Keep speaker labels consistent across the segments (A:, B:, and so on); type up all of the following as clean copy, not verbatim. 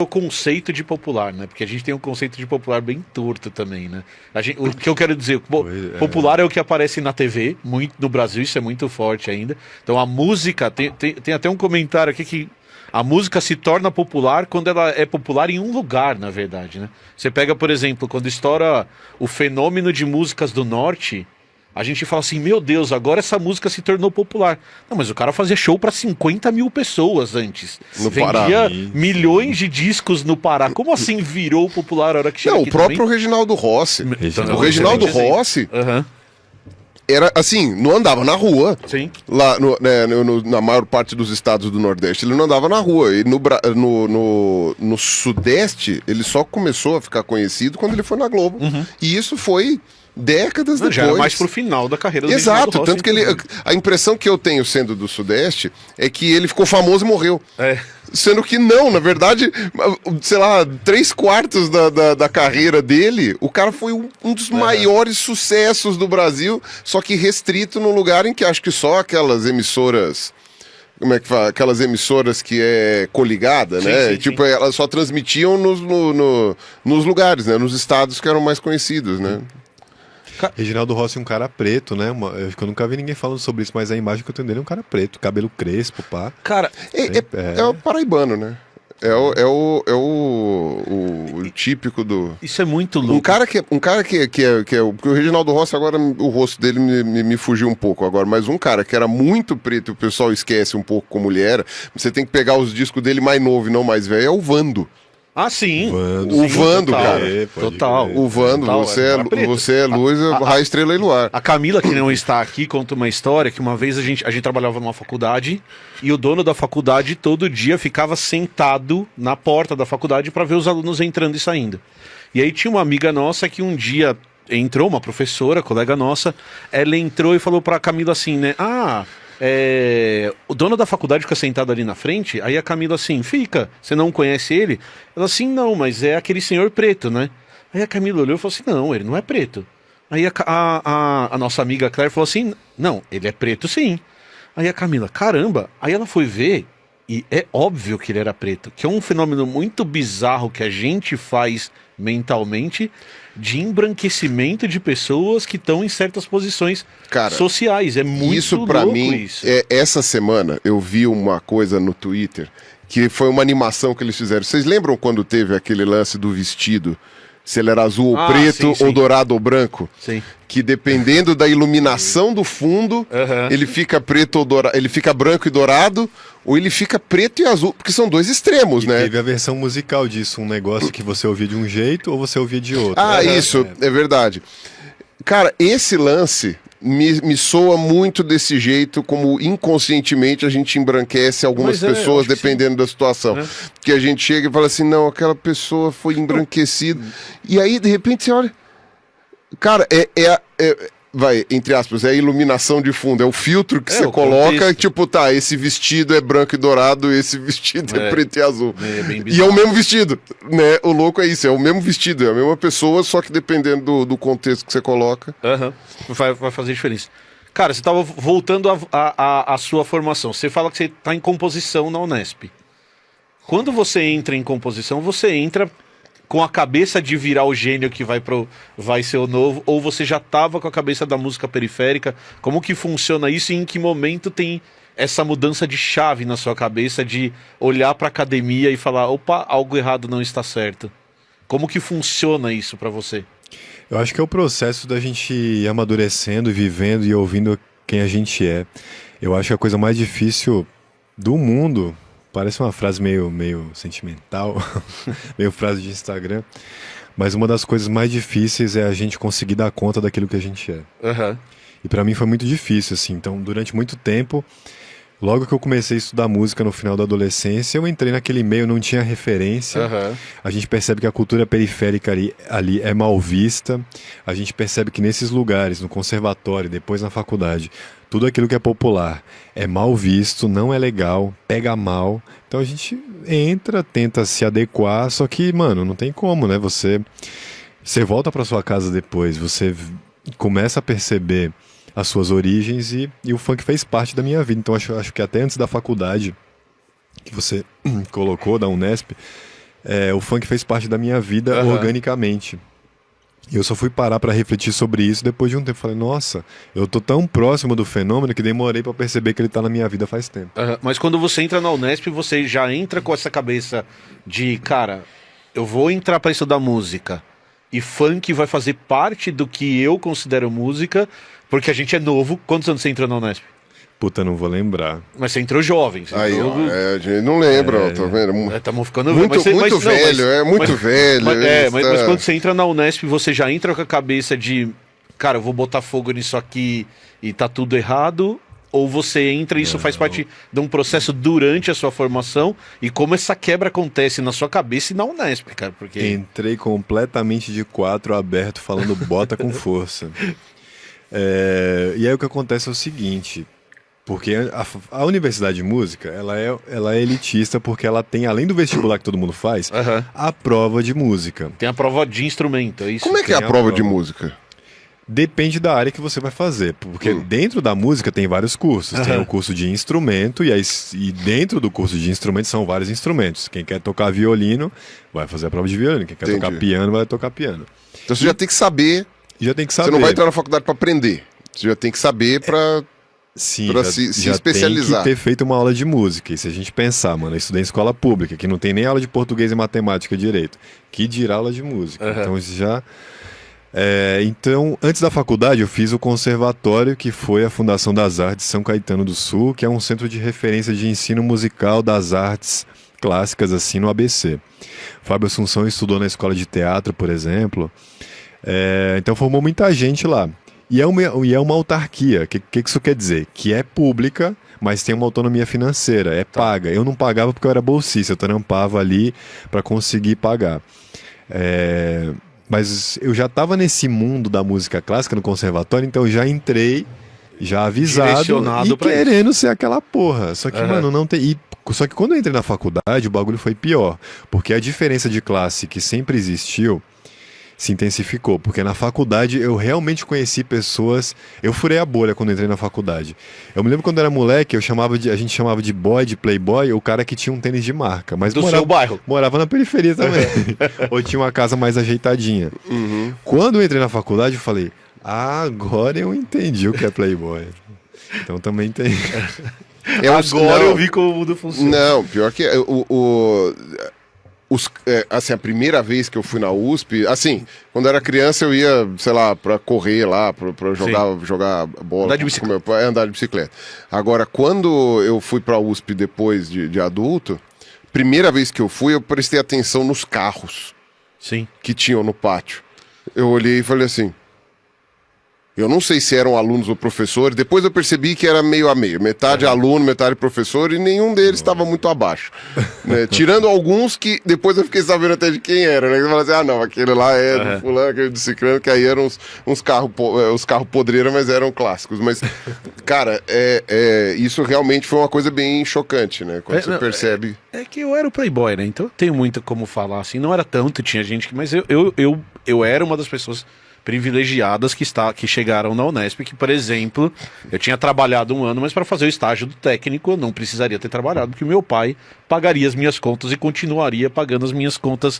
A: o conceito de popular, né? Porque a gente tem um conceito de popular bem torto também, né? O que eu quero dizer, popular é o que aparece na TV, muito no Brasil, isso é muito forte ainda. Então a música, tem até um comentário aqui que a música se torna popular quando ela é popular em um lugar, na verdade, né? Você pega, por exemplo, quando estoura o fenômeno de músicas do norte, a gente fala assim, meu Deus, agora essa música se tornou popular. Não, mas o cara fazia show para 50 mil pessoas antes.
B: No
A: Vendia
B: Pará.
A: milhões de discos no Pará. Como assim virou popular a hora que chega
B: Não,
A: aqui
B: o próprio
A: também?
B: Reginaldo Rossi.
A: Então,
B: O Reginaldo
A: excelente
B: Rossi
A: Aham,
B: era assim, não andava na rua.
A: sim.
B: Lá na maior parte dos estados do Nordeste, ele não andava na rua. E no Sudeste, ele só começou a ficar conhecido quando ele foi na Globo. E isso foi décadas depois.
A: Já era mais pro final da carreira do
B: Exato,
A: Reginaldo Rossi,
B: tanto que ele,
A: inclusive.
B: a impressão que eu tenho sendo do Sudeste é que ele ficou famoso e morreu.
A: É.
B: Sendo que não, na verdade, sei lá, 3/4 da carreira dele, o cara foi um dos maiores sucessos do Brasil, só que restrito num lugar em que acho que só aquelas emissoras. Como é que fala? Aquelas emissoras que é coligada, né?
A: Sim,
B: Tipo,
A: sim.
B: elas só transmitiam nos lugares, né? Nos estados que eram mais conhecidos, né?
C: Reginaldo Rossi é um cara preto, né? Eu nunca vi ninguém falando sobre isso, mas a imagem que eu tenho dele é um cara preto, cabelo crespo, pá.
A: Cara,
B: É o paraibano, né? É o típico do...
A: isso é muito louco.
B: Um cara que é porque o Reginaldo Rossi agora, o rosto dele me fugiu um pouco agora, mas um cara que era muito preto e o pessoal esquece um pouco como ele era, você tem que pegar os discos dele mais novo e não mais velho, é o Vando.
A: Ah, sim.
B: O Vando,
A: total,
B: cara.
A: Total.
C: crer.
B: O Vando,
A: Total,
B: você é luz, raio, estrela e luar.
A: A Camila, que não está aqui, conta uma história que uma vez a gente trabalhava numa faculdade e o dono da faculdade todo dia ficava sentado na porta da faculdade para ver os alunos entrando e saindo. E aí tinha uma amiga nossa que um dia entrou, uma professora, colega nossa, ela entrou e falou pra Camila assim, né? O dono da faculdade fica sentado ali na frente, aí a Camila assim, fica, você não conhece ele? Ela assim, não, mas é aquele senhor preto, né? Aí a Camila olhou e falou assim, não, ele não é preto. Aí a nossa amiga Claire falou assim, não, ele é preto sim. Aí a Camila, caramba, aí ela foi ver, e é óbvio que ele era preto, que é um fenômeno muito bizarro que a gente faz mentalmente, de embranquecimento de pessoas que estão em certas posições sociais. É muito
B: isso pra
A: louco
B: mim,
A: isso.
B: essa semana eu vi uma coisa no Twitter que foi uma animação que eles fizeram. Vocês lembram quando teve aquele lance do vestido? Se ele era azul ou preto,
A: sim.
B: ou dourado ou branco?
A: Sim.
B: Que dependendo da iluminação do fundo, ele fica preto ou dourado, ele fica branco e dourado, ou ele fica preto e azul, porque são dois extremos, né?
C: Teve a versão musical disso, um negócio que você ouvia de um jeito ou você ouvia de outro.
B: Isso, é verdade. Cara, esse lance me soa muito desse jeito, como inconscientemente a gente embranquece algumas
A: Mas
B: pessoas,
A: acho que
B: dependendo da situação. Que a gente chega e fala assim, não, aquela pessoa foi embranquecida. E aí, de repente, você olha... Cara, vai, entre aspas, é a iluminação de fundo, é o filtro que você coloca,
A: contexto.
B: tipo, tá, esse vestido é branco e dourado, esse vestido é preto e azul.
A: É bem
B: E é
A: bizarro.
B: o mesmo vestido, né? O louco é isso, é o mesmo vestido, é a mesma pessoa, só que dependendo do contexto que você coloca.
A: Vai fazer diferença. Cara, você estava voltando à sua formação. Você fala que você está em composição na Unesp. Quando você entra em composição, você entra com a cabeça de virar o gênio que vai ser o novo, ou você já estava com a cabeça da música periférica? Como que funciona isso e em que momento tem essa mudança de chave na sua cabeça de olhar para a academia e falar, opa, algo errado não está certo? Como que funciona isso para você?
C: Eu acho que é o processo da gente ir amadurecendo, vivendo e ouvindo quem a gente é. Eu acho que a coisa mais difícil do mundo, parece uma frase meio sentimental, meio frase de Instagram, mas uma das coisas mais difíceis é a gente conseguir dar conta daquilo que a gente é. E pra mim foi muito difícil, assim. Então, durante muito tempo, logo que eu comecei a estudar música no final da adolescência, eu entrei naquele meio, não tinha referência. A gente percebe que a cultura periférica ali é mal vista. A gente percebe que nesses lugares, no conservatório, depois na faculdade, tudo aquilo que é popular é mal visto, não é legal, pega mal. Então a gente entra, tenta se adequar, só que, mano, não tem como, né? Você volta pra sua casa depois, você começa a perceber as suas origens e o funk fez parte da minha vida. Então acho que até antes da faculdade que você colocou, da Unesp, o funk fez parte da minha vida organicamente. E eu só fui parar pra refletir sobre isso depois de um tempo. Falei, nossa, eu tô tão próximo do fenômeno que demorei pra perceber que ele tá na minha vida faz tempo.
A: Mas quando você entra na Unesp, você já entra com essa cabeça de, cara, eu vou entrar pra estudar música e funk vai fazer parte do que eu considero música, porque a gente é novo. Quantos anos você entrou na Unesp?
C: Puta, não vou lembrar.
A: Mas você entrou jovem. Você
B: Aí,
A: entrou...
B: a gente não lembra, ó, tá vendo?
A: Estamos ficando
B: Muito,
A: mas,
B: muito
A: mas,
B: velho, muito velho.
A: Mas quando você entra na Unesp, você já entra com a cabeça de, cara, eu vou botar fogo nisso aqui e tá tudo errado? Ou você entra e isso faz parte de um processo durante a sua formação? E como essa quebra acontece na sua cabeça e na Unesp, cara? Porque...
C: Entrei completamente de 4 aberto, falando bota com força. E aí o que acontece é o seguinte... Porque a Universidade de Música, ela é elitista porque ela tem, além do vestibular que todo mundo faz, a prova de música.
A: Tem a prova de instrumento, é isso?
B: Como é que é a prova de música?
C: Depende da área que você vai fazer, porque dentro da música tem vários cursos. Tem o curso de instrumento e dentro do curso de instrumento são vários instrumentos. Quem quer tocar violino vai fazer a prova de violino, quem quer tocar piano vai tocar piano.
B: Então você já tem que saber.
C: Já tem que saber.
B: Você não vai entrar na faculdade para aprender. Você já tem que saber para...
C: Sim,
B: se especializar.
C: Tem que ter feito uma aula de música. E se a gente pensar, mano, eu estudei em escola pública, que não tem nem aula de português e matemática direito, que dirá aula de música. Então isso já... então, antes da faculdade, eu fiz o conservatório, que foi a Fundação das Artes São Caetano do Sul, que é um centro de referência de ensino musical das artes clássicas, assim, no ABC. Fábio Assunção estudou na escola de teatro, por exemplo. Então formou muita gente lá. E é uma autarquia. O que isso quer dizer? Que é pública, mas tem uma autonomia financeira, é paga. Eu não pagava porque eu era bolsista, eu trampava ali para conseguir pagar. Mas eu já estava nesse mundo da música clássica no conservatório, então eu já entrei, já avisado e querendo ser aquela porra. Só que, mano, não tem... Só que quando eu entrei na faculdade, o bagulho foi pior. Porque a diferença de classe que sempre existiu se intensificou, porque na faculdade eu realmente conheci pessoas... Eu furei a bolha quando entrei na faculdade. Eu me lembro quando eu era moleque, a gente chamava de boy, de playboy, o cara que tinha um tênis de marca. Mas
A: do seu bairro.
C: Morava na periferia também. Ou tinha uma casa mais ajeitadinha. Quando eu entrei na faculdade, eu falei, agora eu entendi o que é playboy. Então também tem...
A: Agora eu vi como o mundo funciona.
B: Não, pior que... assim, a primeira vez que eu fui na USP, assim, quando eu era criança eu ia, sei lá, pra correr lá, pra jogar bola.
A: Andar de bicicleta.
B: Com meu pai, andar de bicicleta. Agora, quando eu fui pra USP depois de adulto, primeira vez que eu fui, eu prestei atenção nos carros que tinham no pátio. Eu olhei e falei assim... Eu não sei se eram alunos ou professores. Depois eu percebi que era meio a meio. Metade aluno, metade professor. E nenhum deles estava muito abaixo. Né? Tirando alguns que depois eu fiquei sabendo até de quem era. Né? Eu falei assim, não, aquele lá é do fulano, aquele do ciclano. Que aí eram uns carros podreiros, mas eram clássicos. Mas, cara, isso realmente foi uma coisa bem chocante, né? Quando você percebe...
A: É que eu era o playboy, né? Então eu tenho muito como falar assim. Não era tanto, tinha gente que... Mas eu era uma das pessoas... privilegiadas que chegaram na Unesp, que, por exemplo, eu tinha trabalhado um ano, mas para fazer o estágio do técnico eu não precisaria ter trabalhado, porque o meu pai pagaria as minhas contas e continuaria pagando as minhas contas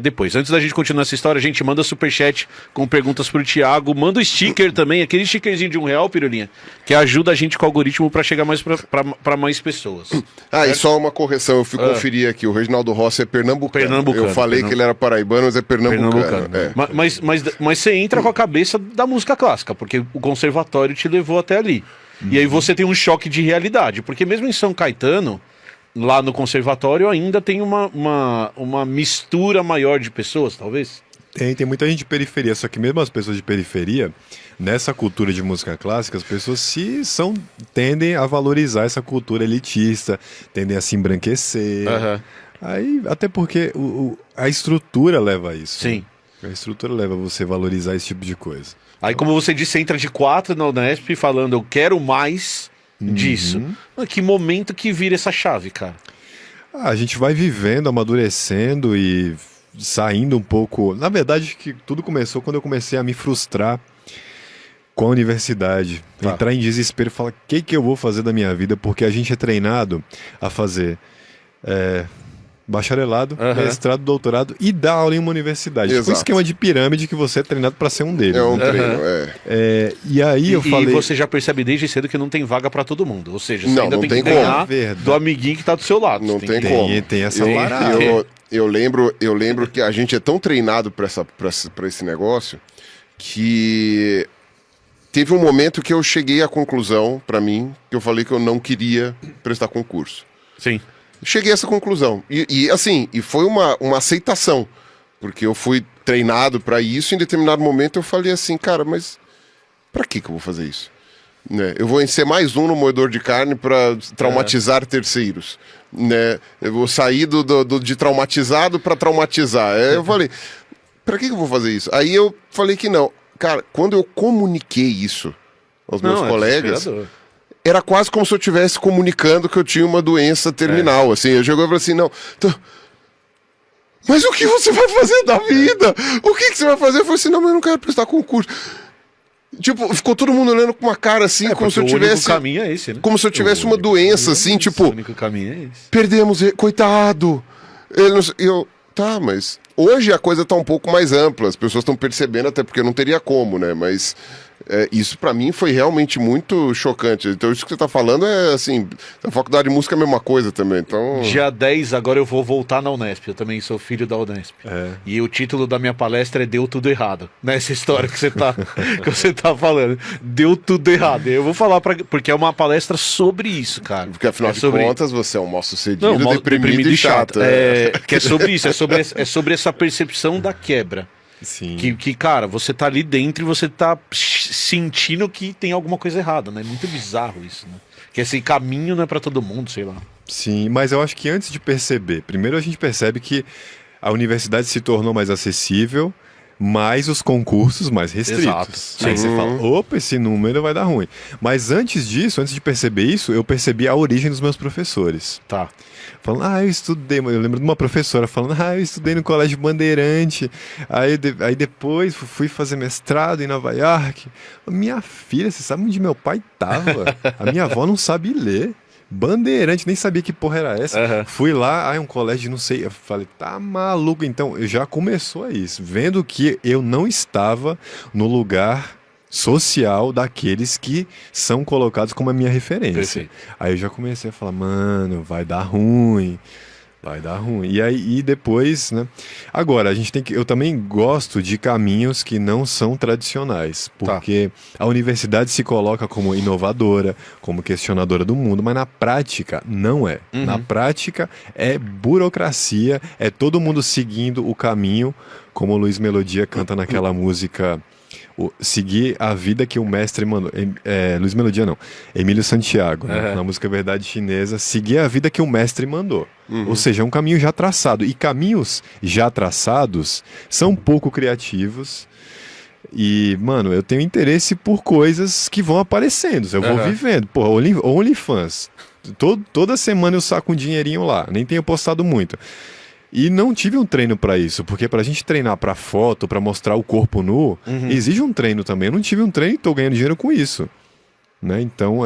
A: depois. Antes da gente continuar essa história, a gente manda superchat com perguntas pro Thiago, manda o sticker também, aquele stickerzinho de R$1, Pirulinha, que ajuda a gente com o algoritmo para chegar mais para mais pessoas.
B: E só uma correção, eu fui conferir aqui, o Reginaldo Rossi é pernambucano. Eu falei que ele era paraibano, mas é pernambucano.
A: Mas você entra com a cabeça da música clássica, porque o conservatório te levou até ali. E aí você tem um choque de realidade, porque mesmo em São Caetano, lá no conservatório, ainda tem uma mistura maior de pessoas, talvez?
C: Tem muita gente de periferia, só que mesmo as pessoas de periferia, nessa cultura de música clássica, as pessoas tendem a valorizar essa cultura elitista, tendem a se embranquecer. Aí, até porque a estrutura leva a isso.
A: Sim.
C: A estrutura leva a você valorizar esse tipo de coisa.
A: Aí, como você disse, você entra de 4 na Unesp falando, eu quero mais disso. Que momento que vira essa chave, cara?
C: A gente vai vivendo, amadurecendo e saindo um pouco... Na verdade, que tudo começou quando eu comecei a me frustrar com a universidade. Entrar em desespero e falar, o que eu vou fazer da minha vida? Porque a gente é treinado a fazer... bacharelado,
B: Aham.
C: mestrado, doutorado e dá aula em uma universidade. Tipo um
B: Exato.
C: esquema de pirâmide que você é treinado para ser um deles.
B: É um
C: né?
B: treino,
C: E aí eu falei...
A: E você já percebe desde cedo que não tem vaga pra todo mundo. Ou seja, você
B: Não,
A: ainda
B: não
A: tem
B: tem
A: que
B: como.
A: ganhar
C: Verdade.
A: do amiguinho que tá do seu lado.
B: Não
A: Você
B: tem
A: que-
B: como.
C: tem essa
B: eu,
C: parada.
B: eu lembro que a gente é tão treinado pra esse negócio que teve um momento que eu cheguei à conclusão, pra mim, que eu falei que eu não queria prestar concurso.
A: Sim.
B: Cheguei a essa conclusão. E foi uma aceitação, porque eu fui treinado pra isso. Em determinado momento eu falei assim, cara, mas pra que eu vou fazer isso? Né? Eu vou ser mais um no moedor de carne pra traumatizar terceiros. Né? Eu vou sair de traumatizado pra traumatizar. Eu falei, pra que eu vou fazer isso? Aí eu falei que não. Cara, quando eu comuniquei isso aos meus
A: Não, é
B: colegas,
A: desesperador.
B: era quase como se eu estivesse comunicando que eu tinha uma doença terminal. Assim, eu chegou e falei assim, não... Mas o que você vai fazer da vida? O que você vai fazer? Eu falei assim, não, mas eu não quero prestar concurso. Tipo, ficou todo mundo olhando com uma cara assim, como
A: Porque
B: se eu
A: o único
B: tivesse...
A: caminho é esse, né?
B: Como se eu tivesse
A: O
B: uma
A: único
B: doença,
A: caminho é
B: assim,
A: esse,
B: tipo...
A: O único caminho é esse.
B: Perdemos, coitado. Tá, mas hoje a coisa tá um pouco mais ampla, as pessoas estão percebendo, até porque não teria como, né? Mas isso pra mim foi realmente muito chocante. Então isso que você tá falando é assim, a faculdade de música é a mesma coisa também, então...
A: Dia 10, agora eu vou voltar na Unesp. Eu também sou filho da Unesp. E o título da minha palestra é Deu Tudo Errado. Nessa história que você tá falando. Deu tudo errado. Eu vou falar porque é uma palestra sobre isso, cara.
B: Porque afinal
A: É
B: de
A: sobre...
B: contas você é um mal sucedido,
A: Não, mal
B: deprimido e chato.
A: Que é sobre isso, é sobre essa percepção da quebra.
C: Sim.
A: Que, cara, você tá ali dentro e você tá sentindo que tem alguma coisa errada, né? É muito bizarro isso, né? Que esse caminho não é pra todo mundo, sei lá.
C: Sim, mas eu acho que antes de perceber, primeiro a gente percebe que a universidade se tornou mais acessível, mas os concursos mais restritos.
A: Exato.
C: Aí você fala, opa, esse número vai dar ruim. Mas antes disso, antes de perceber isso, eu percebi a origem dos meus professores.
A: Tá.
C: Falando, eu estudei, eu lembro de uma professora falando, eu estudei no Colégio Bandeirante, aí depois fui fazer mestrado em Nova York. Minha filha, você sabe onde meu pai tava? A minha avó não sabe ler. Bandeirante, nem sabia que porra era essa.
A: Uhum.
C: Fui lá, um colégio, não sei. Eu falei, tá maluco. Então, já começou isso. Vendo que eu não estava no lugar social daqueles que são colocados como a minha referência.
A: Perfeito.
C: Aí eu já comecei a falar, mano, vai dar ruim. Vai dar ruim. E depois, né? Agora, a gente tem que. Eu também gosto de caminhos que não são tradicionais. Porque a universidade se coloca como inovadora, como questionadora do mundo, mas na prática não é.
A: Uhum.
C: Na prática é burocracia, é todo mundo seguindo o caminho, como o Luiz Melodia canta naquela música. Seguir a vida que o mestre mandou. Luiz Melodia não. Emílio Santiago, né? Na música Verdade Chinesa, seguir a vida que o mestre mandou. Ou seja, é um caminho já traçado. E caminhos já traçados são pouco criativos. E, mano, eu tenho interesse por coisas que vão aparecendo. Eu vou vivendo. Pô, OnlyFans. Toda semana eu saco um dinheirinho lá. Nem tenho postado muito. E não tive um treino pra isso, porque pra gente treinar pra foto, pra mostrar o corpo nu, exige um treino também. Eu não tive um treino e tô ganhando dinheiro com isso. Né? Então,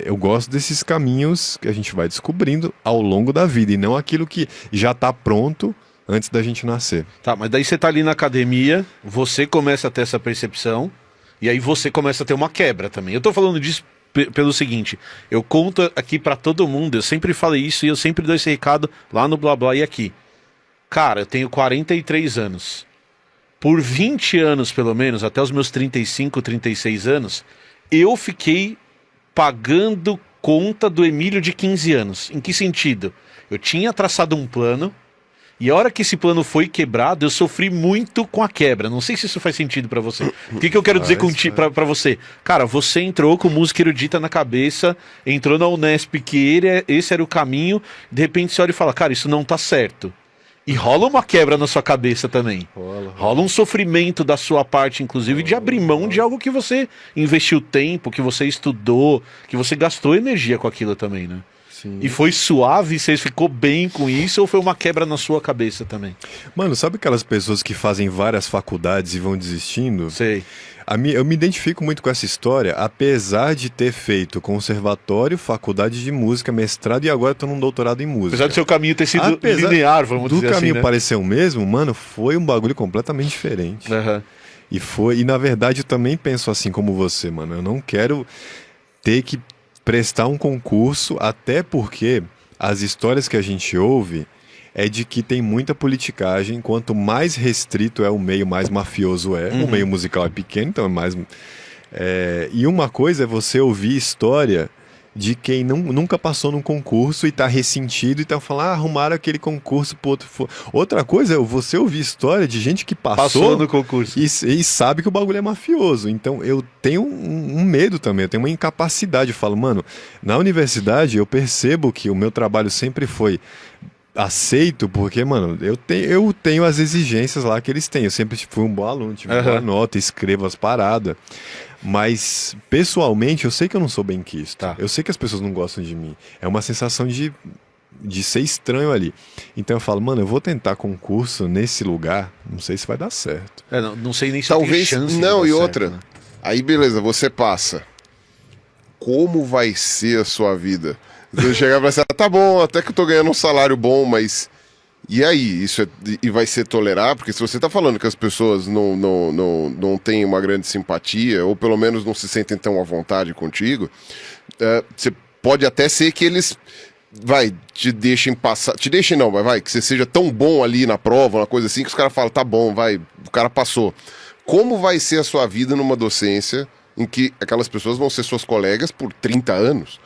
C: eu gosto desses caminhos que a gente vai descobrindo ao longo da vida, e não aquilo que já tá pronto antes da gente nascer.
A: Tá, mas daí você tá ali na academia, você começa a ter essa percepção, e aí você começa a ter uma quebra também. Eu tô falando disso pelo seguinte, eu conto aqui pra todo mundo, eu sempre falei isso e eu sempre dou esse recado lá no Blá Blá e aqui. Cara, eu tenho 43 anos. Por 20 anos, pelo menos, até os meus 35, 36 anos, eu fiquei pagando conta do Emílio de 15 anos. Em que sentido? Eu tinha traçado um plano, e a hora que esse plano foi quebrado, eu sofri muito com a quebra. Não sei se isso faz sentido pra você. O que eu quero dizer pra você? Cara, você entrou com música erudita na cabeça, entrou na Unesp, que esse era o caminho, de repente você olha e fala, cara, isso não tá certo. E rola uma quebra na sua cabeça também. Rola um sofrimento da sua parte, inclusive, de abrir mão de algo que você investiu tempo, que você estudou, que você gastou energia com aquilo também, né?
C: Sim.
A: E foi suave? Você ficou bem com isso ou foi uma quebra na sua cabeça também?
C: Mano, sabe aquelas pessoas que fazem várias faculdades e vão desistindo?
A: Sei.
C: Eu me identifico muito com essa história, apesar de ter feito conservatório, faculdade de música, mestrado e agora tô num doutorado em música.
A: Apesar do seu caminho ter sido
C: Apesar
A: linear, vamos
C: do
A: dizer assim,
C: caminho
A: né?
C: parecer o mesmo, mano, foi um bagulho completamente diferente.
A: Aham.
C: E na verdade eu também penso assim como você, mano. Eu não quero ter que prestar um concurso, até porque as histórias que a gente ouve é de que tem muita politicagem. Quanto mais restrito é o meio, mais mafioso é. O meio musical é pequeno, então é mais. E uma coisa é você ouvir história de quem nunca passou num concurso e tá ressentido e tá falando, arrumaram aquele concurso pro outro. Outra coisa é você ouvir história de gente que
A: Passou no concurso.
C: e sabe que o bagulho é mafioso. Então eu tenho um medo também, eu tenho uma incapacidade. Eu falo, mano, na universidade eu percebo que o meu trabalho sempre foi aceito, porque, mano, eu tenho as exigências lá que eles têm. Eu sempre fui um bom aluno, tive boa nota, escrevo as paradas. Mas, pessoalmente, eu sei que eu não sou benquisto.
A: Tá.
C: Eu sei que as pessoas não gostam de mim. É uma sensação de ser estranho ali. Então eu falo, mano, eu vou tentar concurso nesse lugar, não sei se vai dar certo.
A: Não sei nem se tem
B: Talvez.
A: chance de
B: Não,
A: dar
B: e
A: certo,
B: outra.
A: né?
B: Aí, beleza, você passa. Como vai ser a sua vida? Você chegar e falar assim, tá bom, até que eu tô ganhando um salário bom, mas... E aí? E vai ser tolerar? Porque se você tá falando que as pessoas não têm uma grande simpatia, ou pelo menos não se sentem tão à vontade contigo, você pode até ser que eles... te deixem passar... Te deixem não, mas que você seja tão bom ali na prova, uma coisa assim, que os caras falam, tá bom, o cara passou. Como vai ser a sua vida numa docência em que aquelas pessoas vão ser suas colegas por 30 anos?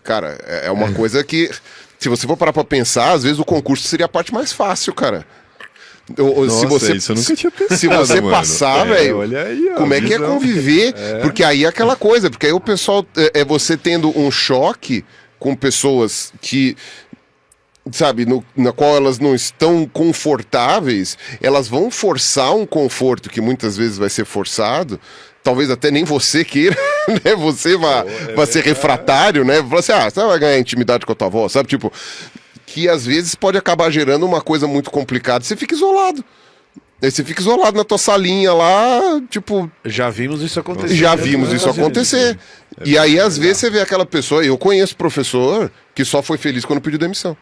B: Cara, é uma coisa que, se você for parar pra pensar, às vezes o concurso seria a parte mais fácil, cara.
C: Nossa, isso eu nunca tinha pensado,
B: se você
C: mano.
B: passar, velho,
C: olha aí, ó,
B: como é que é
C: visão.
B: conviver? Porque aí é aquela coisa, porque aí o pessoal, você tendo um choque com pessoas que, sabe, na qual elas não estão confortáveis, elas vão forçar um conforto que muitas vezes vai ser forçado. Talvez até nem você queira, né? Você vai ser refratário, né? Falar assim, você vai ganhar intimidade com a tua avó, sabe? Tipo, que às vezes pode acabar gerando uma coisa muito complicada. Você fica isolado. Aí você fica isolado na tua salinha lá, tipo...
A: Já vimos isso acontecer.
B: Já vimos isso acontecer. E aí, às vezes, você vê aquela pessoa... Eu conheço professor que só foi feliz quando pediu demissão.